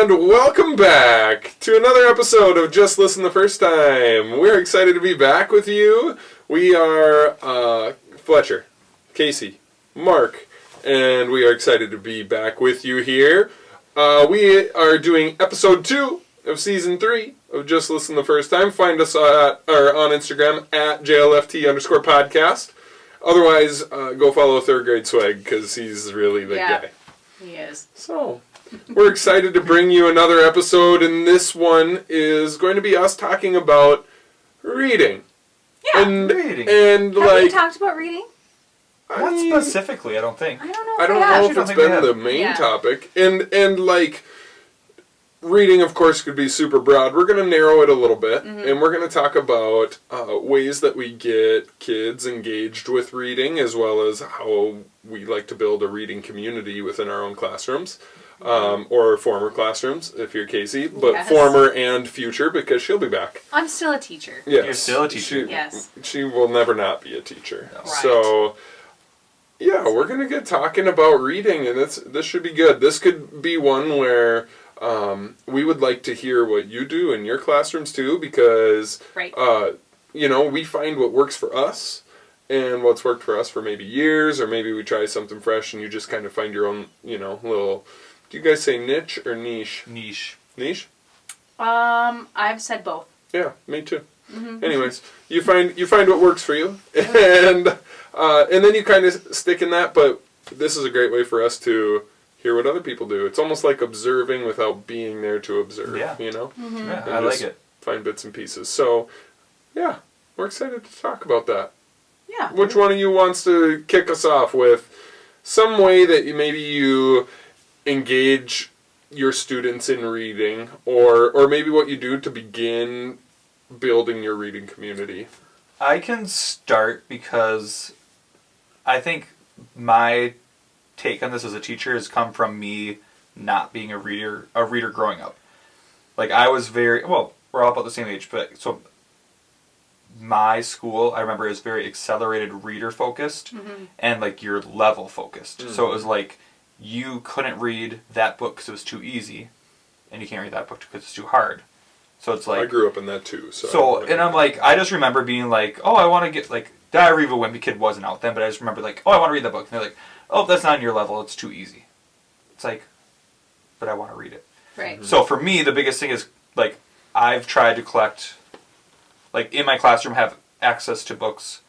And welcome back to another episode of Just Listen the First Time. We're excited to be back with you. We are Fletcher, Casey, Mark, and we are excited to be back with you here. We are doing episode 2 of season 3 of Just Listen the First Time. Find us on Instagram at JLFT_podcast. Otherwise, go follow Third Grade Swag because he's really the guy. He is. So, we're excited to bring you another episode, and this one is going to be us talking about reading. Yeah, reading. And have we talked about reading? Not specifically, I don't think. I don't know if I don't know if it's been the main topic. And like, reading, of course, could be super broad. We're going to narrow it a little bit, and we're going to talk about ways that we get kids engaged with reading, as well as how we like to build a reading community within our own classrooms, or former classrooms, if you're Casey, but former and future, because she'll be back. I'm still a teacher. Yes. You're still a teacher. Yes. She will never not be a teacher. No. Right. So, yeah, we're going to get talking about reading, and this should be good. This could be one where we would like to hear what you do in your classrooms too, because we find what works for us and what's worked for us for maybe years, or maybe we try something fresh and you just kind of find your own, little. Do you guys say niche or niche? Niche. Niche? I've said both. Yeah, me too. Mm-hmm. Anyways, you find what works for you, and then you kind of stick in that. But this is a great way for us to hear what other people do. It's almost like observing without being there to observe. Yeah. Mm-hmm. Yeah, I like it. Find bits and pieces. So, yeah, we're excited to talk about that. Yeah. Which one of you wants to kick us off with some way that maybe you engage your students in reading, or maybe what you do to begin building your reading community? I can start because I think my take on this as a teacher has come from me not being a reader growing up. Like, I was we're all about the same age, but so my school, I remember, is very accelerated reader focused and like your level focused. So it was like you couldn't read that book because it was too easy, and you can't read that book because it's too hard. So it's like, I grew up in that too. And I'm like, I just remember being like, oh, I want to get like Diary of a Wimpy Kid wasn't out then, but I just remember like, oh, I want to read that book. And they're like, oh, that's not on your level. It's too easy. It's like, but I want to read it. Right. Mm-hmm. So for me, the biggest thing is like I've tried to collect, like in my classroom, have access to books,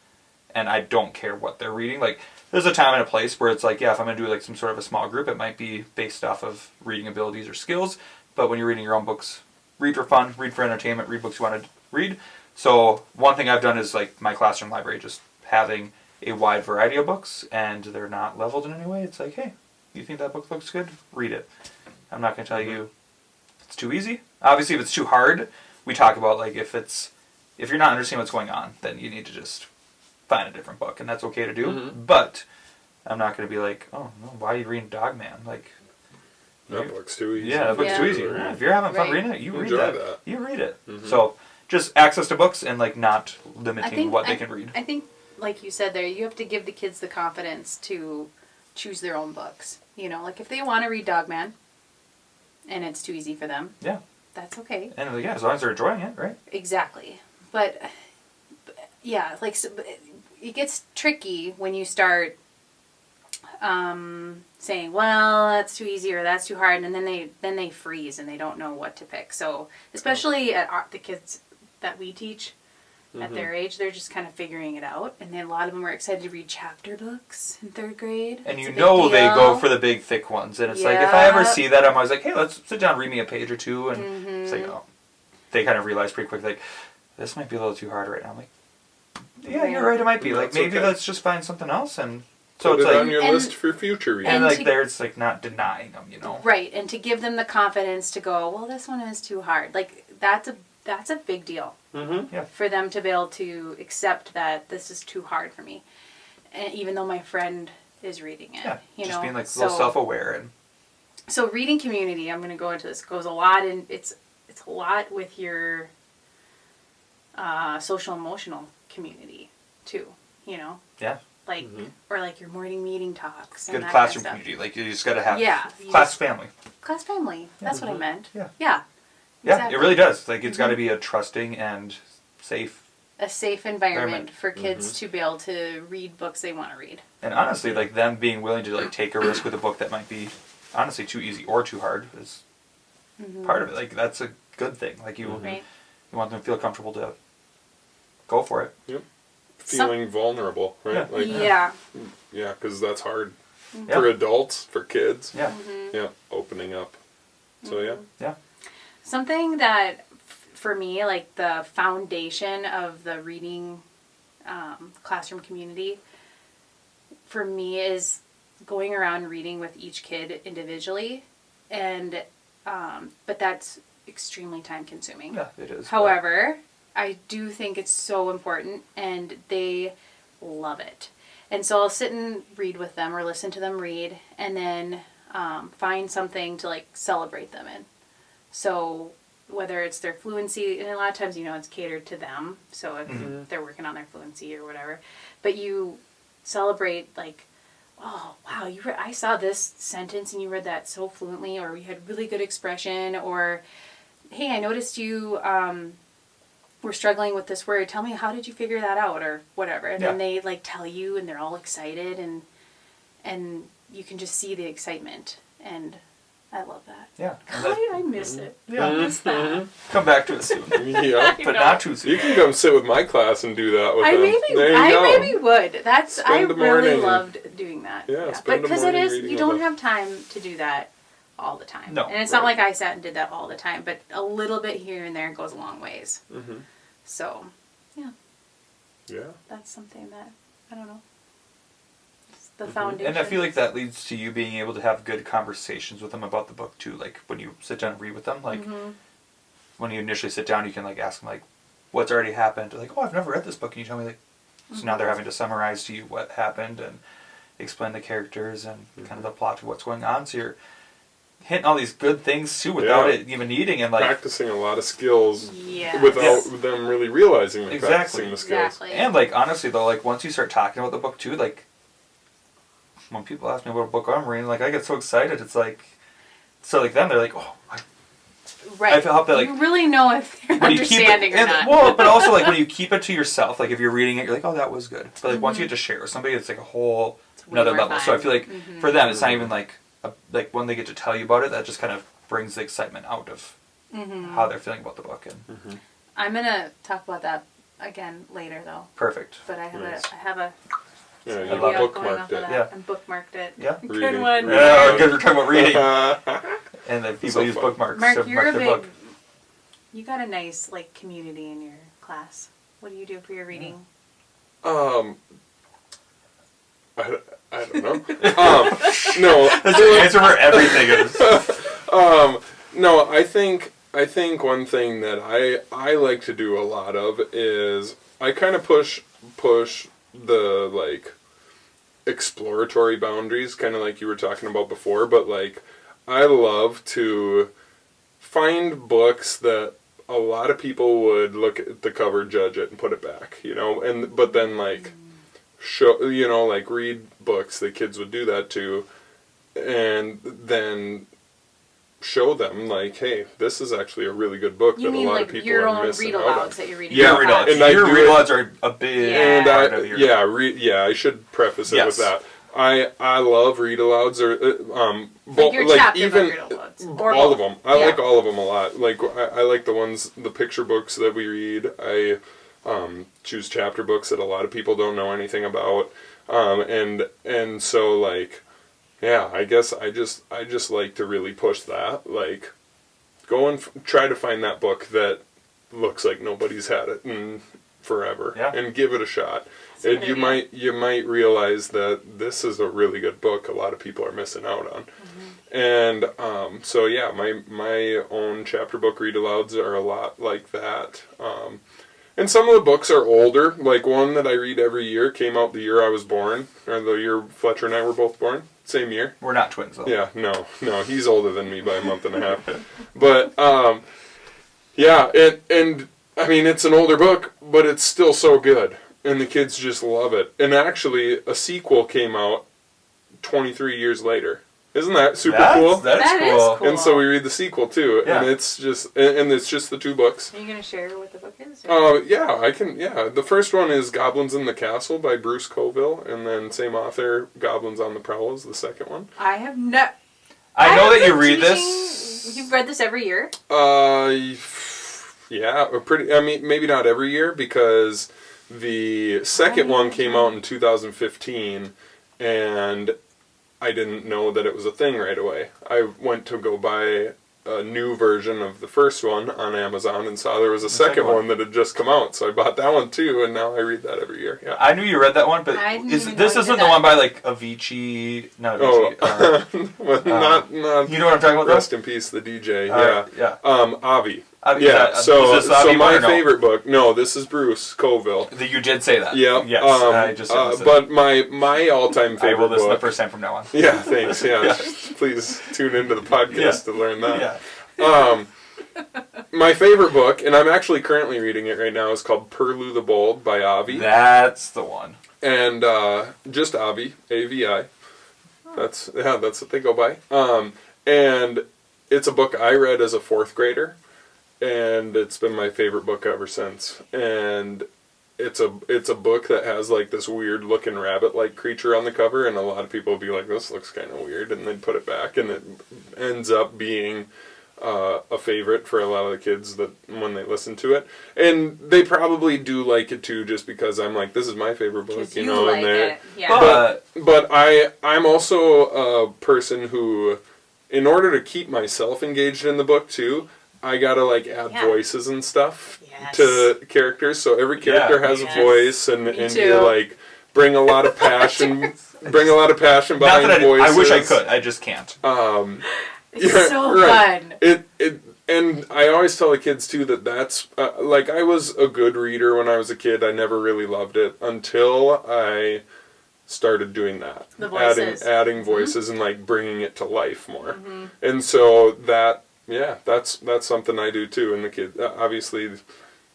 and I don't care what they're reading. Like, there's a time and a place where it's like, yeah, if I'm going to do like some sort of a small group, it might be based off of reading abilities or skills. But when you're reading your own books, read for fun, read for entertainment, read books you want to read. So one thing I've done is like my classroom library, just having a wide variety of books, and they're not leveled in any way. It's like, hey, you think that book looks good? Read it. I'm not going to tell you it's too easy. Obviously, if it's too hard, we talk about like if you're not understanding what's going on, then you need to just find a different book, and that's okay to do. But I'm not going to be like, oh, no, why are you reading Dogman? Like, that book's too easy. Yeah, that book's too easy. If you're having fun reading it, you read that. You read it. So just access to books and like not limiting what they can read. I think, like you said there, you have to give the kids the confidence to choose their own books. Like if they want to read Dogman, and it's too easy for them, that's okay. And yeah, as long as they're enjoying it, right? Exactly. But yeah, like so, it gets tricky when you start saying, well, that's too easy or that's too hard, and then they freeze and they don't know what to pick. So especially at the kids that we teach at their age, they're just kind of figuring it out, and then a lot of them are excited to read chapter books in 3rd grade. And they go for the big thick ones, and it's like, if I ever see that, I'm always like, hey, let's sit down and read me a page or two, and it's like, oh, they kind of realize pretty quick, like, this might be a little too hard right now. I'm like, yeah, you're right, it might be. Like, maybe let's just find something else, and so put it's it like on your list for future reading. And like there's like not denying them, Right, and to give them the confidence to go, well, this one is too hard. Like that's a big deal. Yeah. For them to be able to accept that this is too hard for me, and even though my friend is reading it, just being like a little self-aware and. So reading community, I'm going to go into this, goes a lot in it's a lot with your social emotional community too. Yeah. like or like your morning meeting talks. And Good that classroom kind of community. Like you just got to have you class family. class family. That's what I meant. Yeah. Yeah. Yeah, Exactly. it really does. Like it's got to be a trusting and safe. A safe environment for kids to be able to read books they want to read. And honestly, like them being willing to like take a risk with a book that might be honestly too easy or too hard is part of it. Like that's a good thing. Like you want them to feel comfortable to go for it. Yep. Feeling vulnerable, right? Yeah. Like, Yeah. Yeah, because that's hard Yeah. for adults, for kids. Yeah. Yeah, opening up. So yeah. Yeah. Something that, for me, like the foundation of the reading classroom community, for me, is going around reading with each kid individually, and but that's extremely time consuming. Yeah, it is. However, I do think it's so important, and they love it. And so I'll sit and read with them or listen to them read, and then find something to like celebrate them in. So whether it's their fluency, and a lot of times, you know, it's catered to them. So if they're working on their fluency or whatever, but you celebrate like, oh wow, I saw this sentence and you read that so fluently, or you had really good expression, or hey, I noticed you were struggling with this word. Tell me, how did you figure that out, or whatever. And then they like tell you, and they're all excited, and you can just see the excitement, and I love that. Yeah. God, I miss it. Yeah. I miss that. Come back to it soon. Yeah. But not too soon. You can come sit with my class and do that with I them. maybe, There you I go. maybe would. That's I Spend the really morning. loved doing that. Yeah, But spend the because it morning is, reading you with don't them. have time to do that all the time. No, and it's not right. like I sat and did that all the time, but a little bit here and there goes a long ways. Mm-hmm. So, yeah, Yeah. that's something that I don't know. It's the foundation. And I feel like that leads to you being able to have good conversations with them about the book too. Like when you sit down and read with them, like when you initially sit down, you can like ask them like, "What's already happened?" They're like, "Oh, I've never read this book." Can you tell me like? So now they're having to summarize to you what happened and explain the characters and kind of the plot of what's going on. So you're hitting all these good things too without it even needing, and like Practicing a lot of skills Yes. without them really realizing they're Exactly. practicing the skills. Exactly. and like honestly though, like once you start talking about the book too, like when people ask me about a book I'm reading, like I get so excited. It's like so like then they're like, "Oh, Right. I feel that, like, you really know if they're when you keep understanding it, or and, not. well, but also like when you keep it to yourself, like if you're reading it, you're like, oh, that was good. But like once you get to share it with somebody, it's like a whole It's way another more level. So I fun. feel like for them, it's not even like like when they get to tell you about it, that just kind of brings the excitement out of how they're feeling about the book. And I'm gonna talk about that again later, though. perfect. But I have Nice. I have a Yeah, you I love video it. going off bookmarked of it. that. Yeah. And bookmarked it. Yeah. Good Reading. one. Yeah, because we're talking about reading, Uh, and then people So use fun. bookmarks Mark, to you're mark a their big. book. You got a nice like community in your class. What do you do for your reading? I don't know. No. That's the answer for everything. Is No, I think one thing that I like to do a lot of is I kind of push the like exploratory boundaries, kind of like you were talking about before, but like I love to find books that a lot of people would look at the cover, judge it, and put it back, you know, but then like show, you know, like read books that kids would do that to, and then show them like, hey, this is actually a really good book You that mean a lot like of people your are own missing read out on. alouds that you're reading? Yeah, in class? and I your do read it- alouds are a big Yeah. part of your... I should preface it with Yes. that. I love read alouds or Like your chapter even book read alouds. Or all of both. them. I Yeah. like all of them a lot. Like I like the picture books that we read. I choose chapter books that a lot of people don't know anything about, and so like, yeah, I guess I just like to really push that. Like, go and try to find that book that looks like nobody's had it in forever, Yeah. and give it a shot. That's a And good idea. you might realize that this is a really good book. A lot of people are missing out on. And so yeah, my own chapter book read alouds are a lot like that. And some of the books are older. Like one that I read every year came out the year I was born, or the year Fletcher and I were both born, same year. We're not twins, though. Yeah, no, he's older than me by a month and a half. But yeah, and I mean it's an older book, but it's still so good. and the kids just love it. And actually, a sequel came out 23 years later. Isn't that super cool? That is That is cool. cool. And so we read the sequel too, Yeah. and it's just the 2 books. Are you gonna share what the book is? or- Yeah, I can. Yeah, the first one is Goblins in the Castle by Bruce Coville, and then same author, Goblins on the Prowl is the second one. I have no. I know have that you been read teaching- this. You've read this every year. Yeah, or pretty. I mean, maybe not every year because the second one came out in 2015, and I didn't know that it was a thing right away. I went to go buy a new version of the first one on Amazon and saw there was a second one that had just come out, so I bought that one too, and now I read that every year. Yeah. I knew you read that one, but I didn't this even know you isn't did the that. one by like Avicii. Not Oh, Avicii. well, not. You know what I'm talking about? Rest in peace, the DJ. Yeah. Yeah. Avi. Avi, Yeah. is So this Avi my one or no? favorite book. No, this is Bruce Coville. You did say that. Yeah. Yes. I just listened. but my all-time I favorite will listen book. the first time from now on. Yeah, thanks. Yeah, Yeah. please tune into the podcast to learn that. Yeah. My favorite book, and I'm actually currently reading it right now, is called Perlu the Bold by Avi, That's the one. and just Avi, A-V-I. That's what they go by. And it's a book I read as a 4th grader, and it's been my favorite book ever since. And it's a book that has like this weird looking rabbit-like creature on the cover, and a lot of people will be like, "This looks kind of weird," and then put it back, and it ends up being a favorite for a lot of the kids that when they listen to it, and they probably do like it too, just because I'm like, this is my favorite book, 'Cause you you know. like and they're- it. Yeah. but I'm also a person who, in order to keep myself engaged in the book too, I gotta like add voices and stuff Yes. to characters. So every character has a Yes. voice, and too. you like bring a lot of passion, Not behind that voices. I wish I could. I just can't. It's Yeah, so right. fun. And I always tell the kids too that's like, I was a good reader when I was a kid. I never really loved it until I started doing that, The voices. adding voices and like bringing it to life more. And so that's something I do too. And the kid, obviously,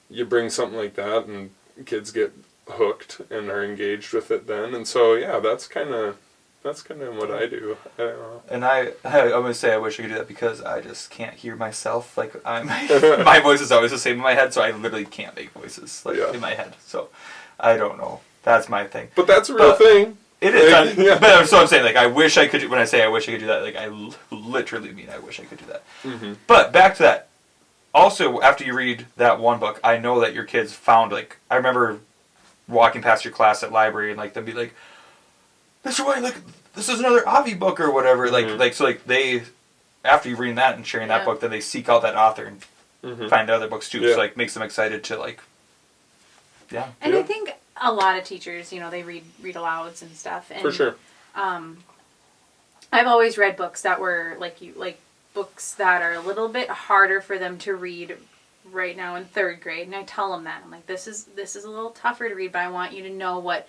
you bring something like that, and kids get hooked and are engaged with it then. And so that's kind of what I do. I don't know. And I'm gonna say I wish I could do that because I just can't hear myself. Like my voice is always the same in my head, so I literally can't make voices in my head. So I don't know. That's my thing. But that's a real thing. It is. Like, yeah. But so I'm saying, like, I wish I could. When I say I wish I could do that, like, I literally mean I wish I could do that. Mm-hmm. But back to that. Also, after you read that one book, I know that your kids found, like, I remember walking past your class at library and like them be like, Mr. White, like, this is another Avi book or whatever. Mm-hmm. They, after you reading that and sharing that book, then they seek out that author and find other books too. Yeah. So like makes them excited to like, yeah. And I think a lot of teachers, they read alouds and stuff. And, For sure. I've always read books that were like books that are a little bit harder for them to read right now in 3rd grade, and I tell them that I'm like, this is a little tougher to read, but I want you to know what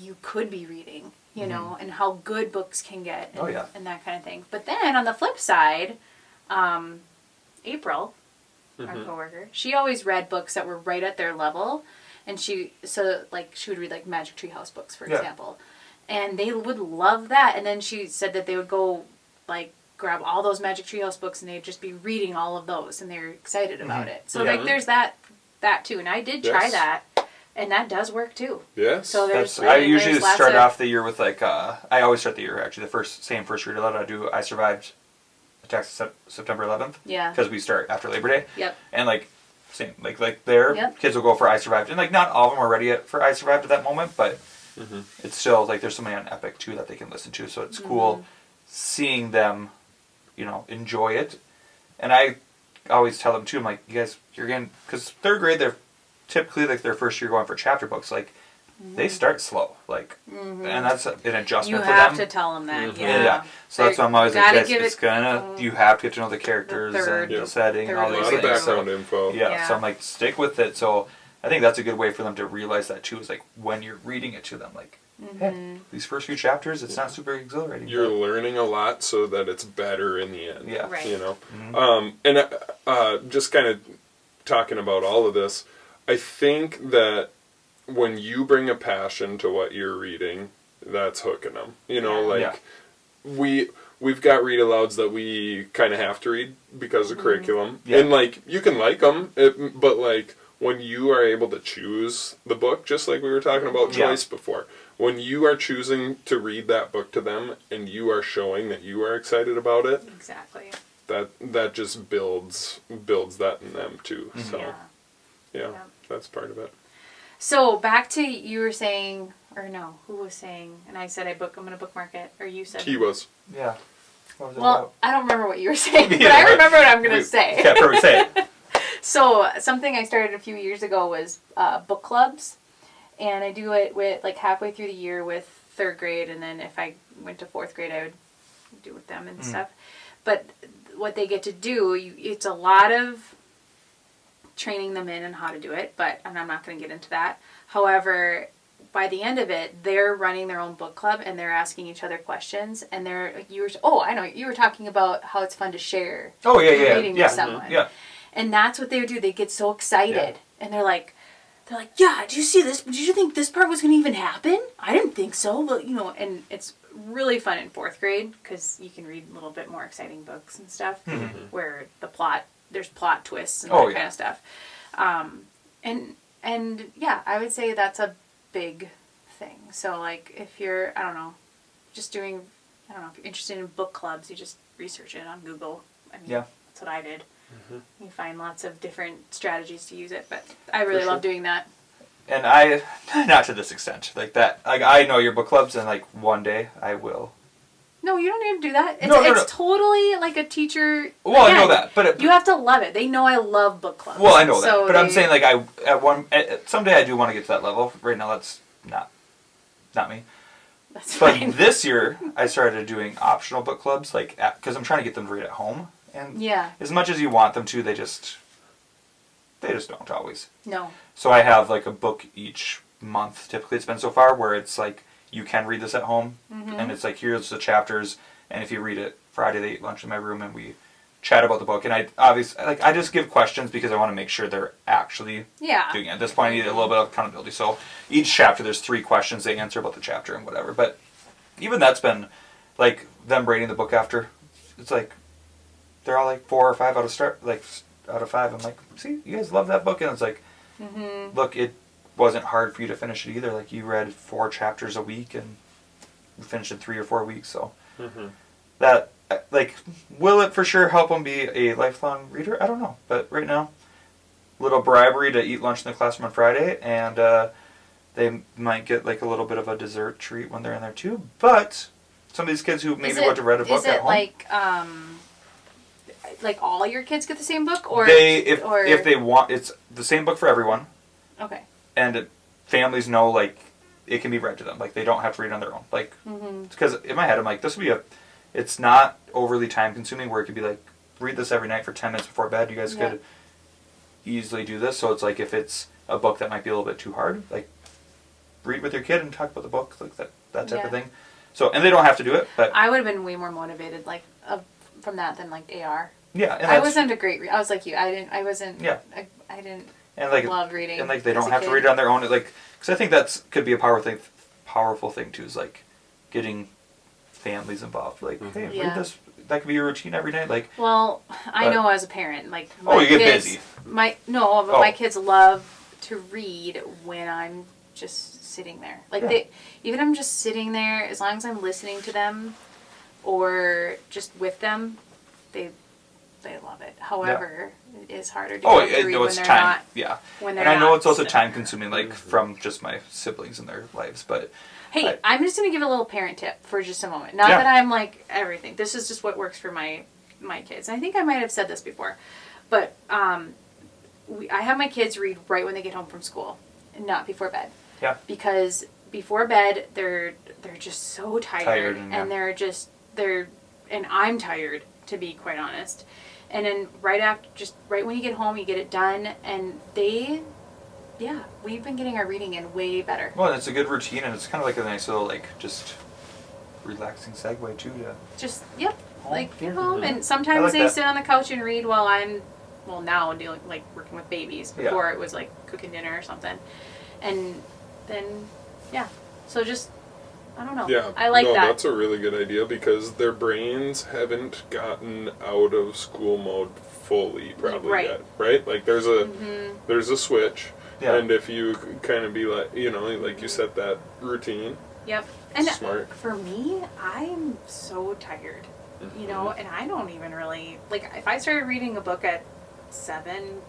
you could be reading, and how good books can get, and, and that kind of thing. But then on the flip side, April, our coworker, she always read books that were right at their level, and she would read like Magic Tree House books, for example, and they would love that. And then she said that they would go like grab all those Magic Tree House books and they'd just be reading all of those, and they're excited about it. So like there's that too, and I did try that. And that does work too. Yes. So I usually start off the year with like I always start the year actually the first reader that I do. I survived attacks September 11th. Yeah. Because we start after Labor Day. Yep. And like same like there kids will go for I Survived, and like not all of them are ready for I Survived at that moment, but it's still like there's somebody on Epic too that they can listen to, so it's cool seeing them, enjoy it. And I always tell them too, I'm like, you guys, you're getting, because 3rd grade they're typically like their first year going for chapter books, like they start slow, like, and that's an adjustment for them. You have to tell them that, yeah. So that's why I'm always like, guys, you have to get to know the characters and the setting and all these things. A lot of background info. Yeah, so I'm like, stick with it. So I think that's a good way for them to realize that too, is like when you're reading it to them, like, hey, these first few chapters, it's not super exhilarating. You're learning a lot so that it's better in the end. Yeah. Right. And just kind of talking about all of this, I think that when you bring a passion to what you're reading, that's hooking them. You know, like we've got read alouds that we kind of have to read because of curriculum, and like you can like them, but like when you are able to choose the book, just like we were talking about choice before, when you are choosing to read that book to them and you are showing that you are excited about it, exactly, that just builds that in them too. So yeah, that's part of it. So back to you were saying, or no, who was saying? And I said I'm going to bookmark it, or you said He was. Yeah. What was it well, about? I don't remember what you were saying, but I remember what I'm going to say. Yeah, perfect. Say it. So something I started a few years ago was book clubs, and I do it with like halfway through the year with 3rd grade, and then if I went to 4th grade, I would do it with them and stuff. But what they get to do, it's a lot of training them in and how to do it, and I'm not going to get into that. However, by the end of it, they're running their own book club and they're asking each other questions. And I know you were talking about how it's fun to share. Reading with someone. Yeah. And that's what they would do. They get so excited, and they're like, yeah, did you see this? Did you think this part was going to even happen? I didn't think so, but and it's really fun in 4th grade because you can read a little bit more exciting books and stuff where there's plot twists and that kind of stuff. And yeah, I would say that's a big thing. So like if you're, I don't know, if you're interested in book clubs, you just research it on Google. I mean, that's what I did. You find lots of different strategies to use it, but I really love doing that. And I, not to this extent, like that, like I know your book clubs, and like one day I will. No, you don't need to do that. It's totally like a teacher. Well, again, I know that, but you have to love it. They know I love book clubs. Well, I know that, but I'm saying like someday I do want to get to that level. Right now, that's not me. That's fine. But this year, I started doing optional book clubs, like because I'm trying to get them to read at home, and as much as you want them to, they just don't always. No. So I have like a book each month. Typically, it's been so far where it's like you can read this at home, and it's like here's the chapters, and if you read it Friday, they eat lunch in my room, and we chat about the book. And I just give questions because I want to make sure they're actually doing it. At this point, I need a little bit of accountability. So each chapter, there's 3 questions they answer about the chapter and whatever. But even that's been like them rating the book after. It's like they're all like 4 or 5 out of 5. I'm like, see, you guys love that book, and it's like, look, it wasn't hard for you to finish it either. Like you read 4 chapters a week and you finished in 3 or 4 weeks. So that, like, will it for sure help them be a lifelong reader? I don't know, but right now, little bribery to eat lunch in the classroom on Friday, and they might get like a little bit of a dessert treat when they're in there too. But some of these kids who maybe would have read a book at home, like all your kids get the same book, or if they want, it's the same book for everyone. Okay. And families know like it can be read to them, like they don't have to read on their own. Like because in my head I'm like this would be it's not overly time consuming where it could be like read this every night for 10 minutes before bed. You guys could easily do this. So it's like if it's a book that might be a little bit too hard, like read with your kid and talk about the book, like that type of thing. So and they don't have to do it, but I would have been way more motivated from that than like AR. Yeah, and I wasn't a great reader. I was like you. I didn't and like love reading. And like they don't have to read it on their own. Like because I think that's could be a powerful thing too. Is like getting families involved. Like hey, read this. That could be your routine every night. Like I know as a parent, like you get busy. My kids love to read when I'm just sitting there. Like even I'm just sitting there, as long as I'm listening to them, or just with them, they love it. However, it is harder to read when they're time. not. Yeah, when and I know it's also time consuming, like from just my siblings and their lives. But hey, I'm just going to give a little parent tip for just a moment. Not that I'm like everything. This is just what works for my kids. And I think I might have said this before, but I have my kids read right when they get home from school, and not before bed. Yeah. Because before bed, they're just so tired and and I'm tired, to be quite honest. And then right when you get home, you get it done, and we've been getting our reading in way better. Well, it's a good routine, and it's kind of like a nice little, like, just relaxing segue, too, to... Just, home. Like, you're home, and sometimes they sit on the couch and read while I'm well, now dealing, like, working with babies. Before it was like cooking dinner or something. And then, yeah. So just, I don't know. Yeah, I like that. That's a really good idea because their brains haven't gotten out of school mode fully probably yet, right? Like there's a switch, and if you kind of be like, like you set that routine. Yep. And smart. For me, I'm so tired, and I don't even really, like, if I started reading a book at 7,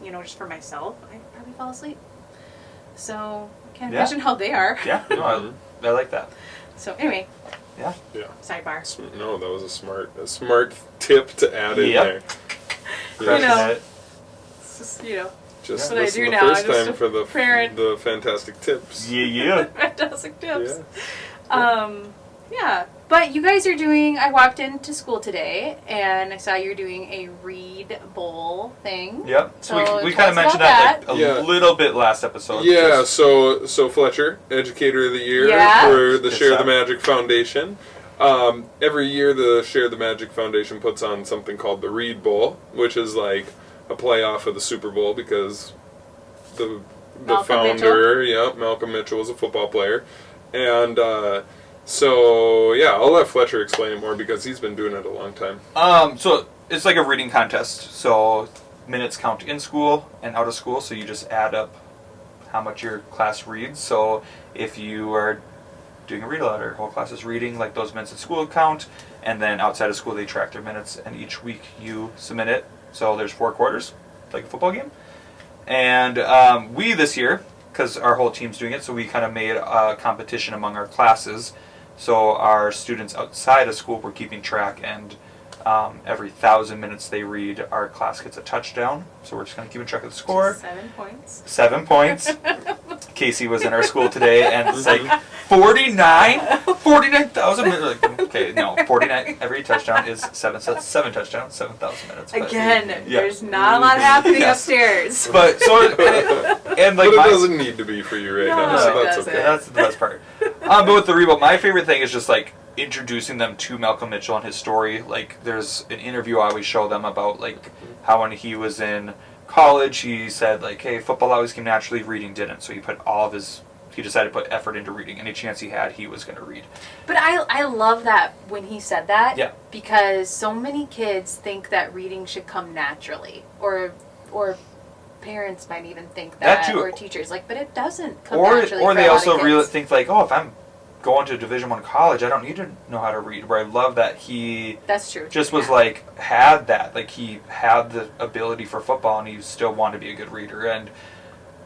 just for myself, I'd probably fall asleep. So I can't imagine how they are. Yeah, no, I like that. So anyway. Yeah. Sidebar. No, that was a smart tip to add in there. Yeah. It's just, just what I listen do the now. first I'm just time a for the parent. the fantastic tips. Yeah. Fantastic tips. Yeah. Yeah. But you guys are doing, I walked into school today and I saw you're doing a read bowl thing. Yep. So we kind of mentioned that like a little bit last episode. Yeah, so Fletcher, Educator of the Year for the Share the Magic Foundation. Every year the Share the Magic Foundation puts on something called the Read Bowl, which is like a playoff of the Super Bowl because the founder, Malcolm Mitchell, was a football player. And so, I'll let Fletcher explain it more because he's been doing it a long time. So it's like a reading contest. So minutes count in school and out of school. So you just add up how much your class reads. So if you are doing a read aloud, or whole class is reading, like those minutes at school count. And then outside of school, they track their minutes. And each week you submit it. So there's 4 quarters, like a football game. And we this year, because our whole team's doing it, so we kind of made a competition among our classes. So our students outside of school were keeping track, and every 1,000 minutes they read, our class gets a touchdown. So we're just kind of keeping track of the score. 7 points. 7 points. Casey was in our school today, and it's like 49,000 minutes. Like, okay, no, 49. Every touchdown is 7. So that's 7 touchdowns, 7,000 minutes. But, again, there's not a lot happening upstairs. But so and like, but it doesn't need to be for you right now. So that's okay. That's the best part. But with the Rebo, my favorite thing is just like introducing them to Malcolm Mitchell and his story. Like, there's an interview I always show them about like how when he was in college, he said like, hey, football always came naturally, reading didn't. So he decided to put effort into reading. Any chance he had, he was going to read. But I love that when he said that. Yeah. Because so many kids think that reading should come naturally, or parents might even think that or teachers, like, but it doesn't come naturally. Or for they a lot also of really kids. think like, oh, if I'm going to Division I college, I don't need to know how to read. Where I love that he that's true. Just was like had that, like he had the ability for football, and he still wanted to be a good reader. And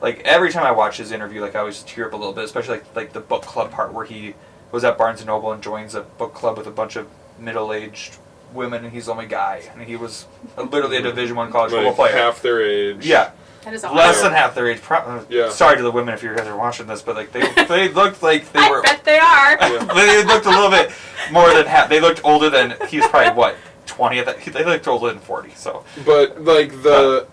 like every time I watch his interview, like I always tear up a little bit, especially like the book club part where he was at Barnes and Noble and joins a book club with a bunch of middle-aged women, and he's the only guy, and he was literally a Division I college football player, half their age. Yeah. That is awesome. Less than half their age. Sorry to the women if you guys are watching this, but like they looked like they were. I bet they are. They looked a little bit more than half. They looked older than he's probably what 20 at that. They looked older than 40. So. But like the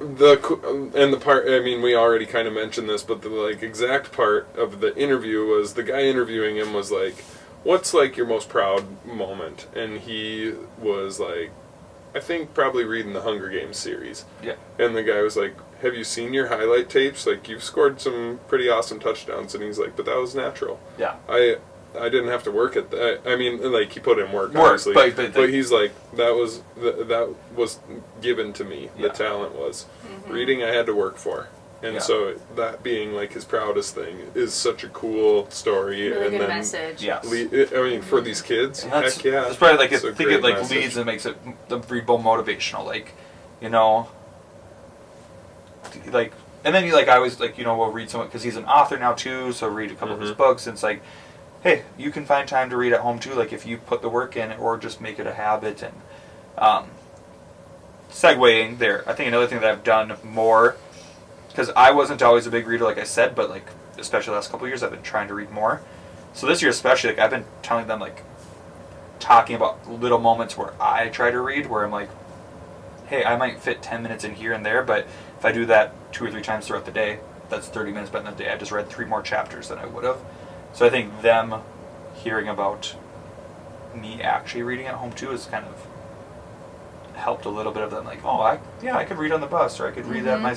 part. I mean, we already kind of mentioned this, but the like exact part of the interview was the guy interviewing him was like, "What's like your most proud moment?" And he was like, I think probably reading the Hunger Games series. Yeah. And the guy was like, have you seen your highlight tapes? Like, you've scored some pretty awesome touchdowns. And he's like, but that was natural. Yeah. I didn't have to work at that. I mean, like, he put in work, obviously. But he's like, that was given to me. Yeah. The talent was. Mm-hmm. Reading I had to work for. And so that being like his proudest thing is such a cool story. Really and good then message. Yes. I mean, for these kids, heck yeah. It's probably like I It's think it like message. leads and makes it the Rebo motivational. Like, you know, like, and then you like I always like we'll read someone because he's an author now too. So read a couple of his books. And it's like, hey, you can find time to read at home too. Like if you put the work in, or just make it a habit. And segueing there, I think another thing that I've done more. Because I wasn't always a big reader, like I said, but like especially the last couple of years, I've been trying to read more. So this year especially, like I've been telling them, like talking about little moments where I try to read, where I'm like, hey, I might fit 10 minutes in here and there, but if I do that 2 or 3 times throughout the day, that's 30 minutes. But in the day, I just read 3 more chapters than I would have. So I think them hearing about me actually reading at home too is kind of helped a little bit of them. Like, oh, I could read on the bus, or I could read at my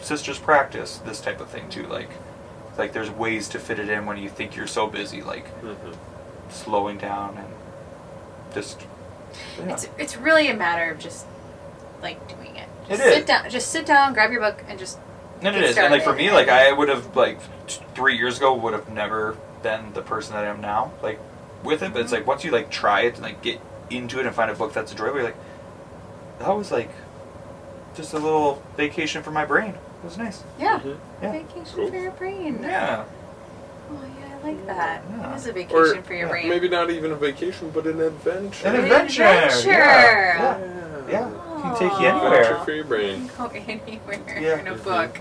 sister's practice. This type of thing too. Like there's ways to fit it in when you think you're so busy. Like slowing down and just. Yeah. It's really a matter of just like doing it. Just sit down, grab your book, and just. And it is, and like for me, like I would have like 3 years ago would have never been the person that I am now, like with it. But it's like once you like try it and like get into it and find a book that's enjoyable, you're like, that was like just a little vacation for my brain. It was nice. Yeah, Yeah. vacation for your brain. Yeah. Oh yeah, I like that. Yeah. It is a vacation Or for your brain. maybe not even a vacation, but an adventure. An adventure. Yeah. Yeah. Oh. Can take you Adventure anywhere. for your brain. Go anywhere Yeah. in a book.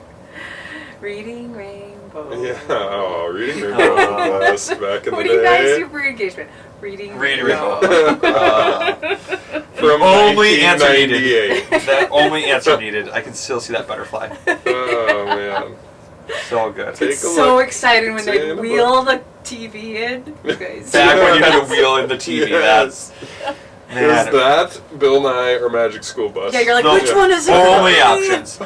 Reading Rainbow. Yeah, oh, reading Rainbow was the best back in the What day. do you guys do for engagement? Reading Rainbow. From Only answer needed. 1998. That only answer needed. I can still see that butterfly. Oh man. So good. Take It's a so look. exciting when It's they in a wheel the TV in. You guys. Back when you had to wheel in the TV. Yes. That's Is that Bill Nye or Magic School Bus? Yeah, you're like, No. which one is it? only options.